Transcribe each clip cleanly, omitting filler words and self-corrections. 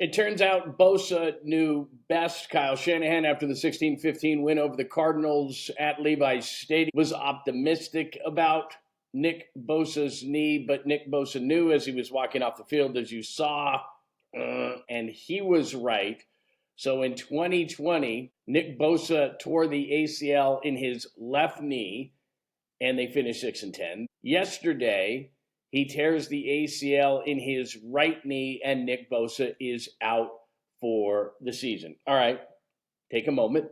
It turns out Bosa knew best. Kyle Shanahan, after the 16-15 win over the Cardinals at Levi's Stadium, was optimistic about Nick Bosa's knee, but Nick Bosa knew as he was walking off the field, as you saw, and he was right. So in 2020, Nick Bosa tore the ACL in his left knee, and they finished 6-10. Yesterday, he tears the ACL in his right knee, and Nick Bosa is out for the season. All right, take a moment.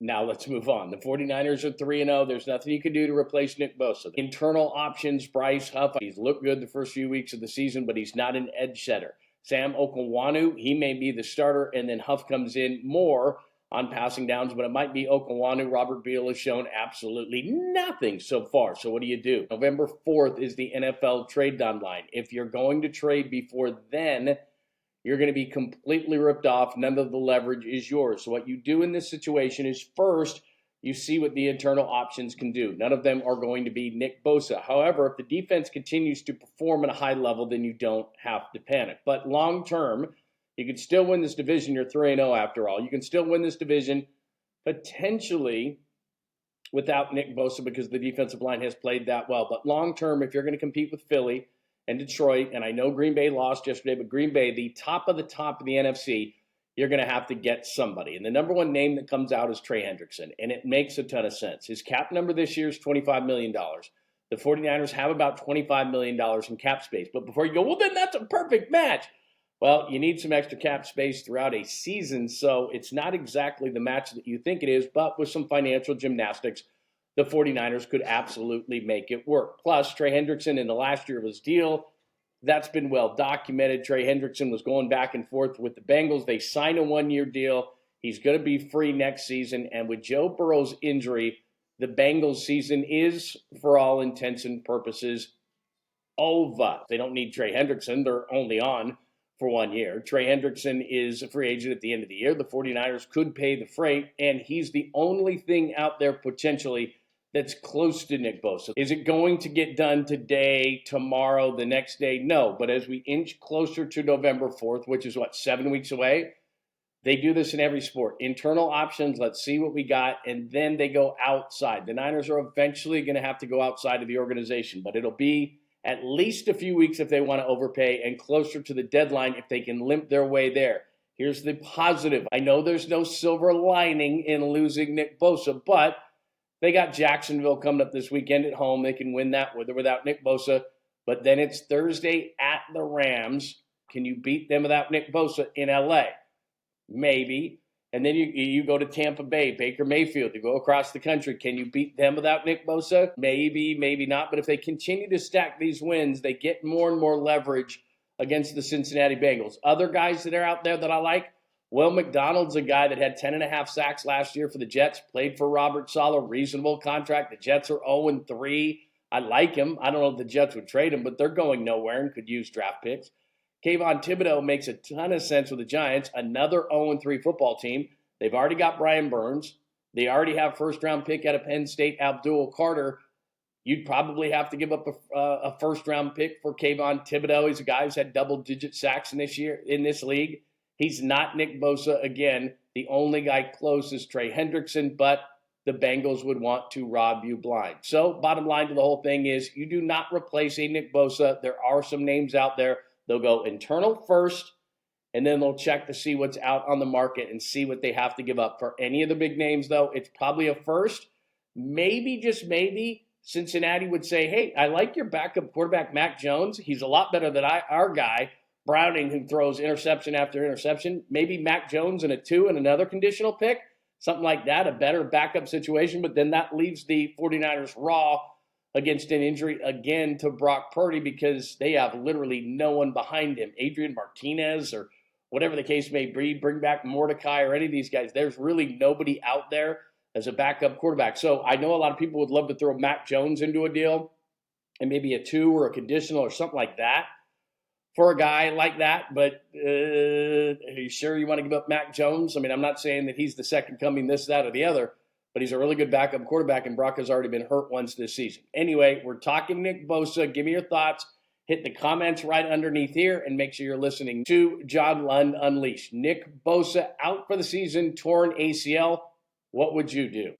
Now let's move on. The 49ers are 3-0. There's nothing you can do to replace Nick Bosa. Internal options, Bryce Huff. He's looked good the first few weeks of the season, but he's not an edge setter. Sam Okunwanu, he may be the starter, and then Huff comes in more on passing downs, but it might be Okunwanu. Robert Beal has shown absolutely nothing so far. So what do? November 4th is the NFL trade deadline. If you're going to trade before then, you're going to be completely ripped off. None of the leverage is yours. So what you do in this situation is first, you see what the internal options can do. None of them are going to be Nick Bosa. However, if the defense continues to perform at a high level, then you don't have to panic. But long term, you can still win this division. You're 3-0 after all. You can still win this division potentially without Nick Bosa because the defensive line has played that well. But long term, if you're going to compete with Philly and Detroit, and I know Green Bay lost yesterday, but Green Bay, the top of the NFC, you're going to have to get somebody. And the number one name that comes out is Trey Hendrickson, and it makes a ton of sense. His cap number this year is $25 million. The 49ers have about $25 million in cap space. But before you go, well, then that's a perfect match. Well, you need some extra cap space throughout a season, so it's not exactly the match that you think it is, but with some financial gymnastics, the 49ers could absolutely make it work. Plus, Trey Hendrickson in the last year of his deal, that's been well documented. Trey Hendrickson was going back and forth with the Bengals. They signed a one-year deal. He's going to be free next season. And with Joe Burrow's injury, the Bengals season is, for all intents and purposes, over. They don't need Trey Hendrickson. They're only on for 1 year. Trey Hendrickson is a free agent at the end of the year. The 49ers could pay the freight, and he's the only thing out there potentially that's close to Nick Bosa. Is it going to get done today, tomorrow, the next day? No, but as we inch closer to November 4th, which is 7 weeks away, they do this in every sport. Internal options, let's see what we got, and then they go outside. The Niners are eventually going to have to go outside of the organization, but it'll be at least a few weeks if they want to overpay, and closer to the deadline if they can limp their way there. Here's the positive. I know there's no silver lining in losing Nick Bosa, but they got Jacksonville coming up this weekend at home. They can win that with or without Nick Bosa. But then it's Thursday at the Rams. Can you beat them without Nick Bosa in L.A.? Maybe. And then you go to Tampa Bay, Baker Mayfield, you go across the country. Can you beat them without Nick Bosa? Maybe, maybe not. But if they continue to stack these wins, they get more and more leverage against the Cincinnati Bengals. Other guys that are out there that I like, Will McDonald's a guy that had 10.5 sacks last year for the Jets, played for Robert Saleh, reasonable contract. The Jets are 0-3. I like him. I don't know if the Jets would trade him, but they're going nowhere and could use draft picks. 𝐬𝐿 Thibodeau makes a ton of sense with the Giants, another 0-3 football team. They've already got Brian Burns. They already have first-round pick out of Penn State, Abdul Carter. You'd probably have to give up a first-round pick for 𝐬𝐿 Thibodeau. He's a guy who's had double-digit sacks in this league. He's not Nick Bosa. Again, the only guy close is Trey Hendrickson, but the Bengals would want to rob you blind. So bottom line to the whole thing is you do not replace a Nick Bosa. There are some names out there. They'll go internal first, and then they'll check to see what's out on the market and see what they have to give up. For any of the big names, though, it's probably a first. Maybe, just maybe, Cincinnati would say, hey, I like your backup quarterback, Mac Jones. He's a lot better than our guy, Browning, who throws interception after interception. Maybe Mac Jones and a 2 and another conditional pick, something like that, a better backup situation. But then that leaves the 49ers raw against an injury again to Brock Purdy because they have literally no one behind him. Adrian Martinez or whatever the case may be, bring back Mordecai or any of these guys. There's really nobody out there as a backup quarterback. So I know a lot of people would love to throw Mac Jones into a deal and maybe a 2 or a conditional or something like that for a guy like that. But are you sure you want to give up Mac Jones? I mean, I'm not saying that he's the second coming, this, that, or the other, but he's a really good backup quarterback, and Brock has already been hurt once this season. Anyway, we're talking Nick Bosa. Give me your thoughts. hit the comments right underneath here and make sure you're listening to John Lund Unleashed. Nick Bosa out for the season, torn ACL. What would you do?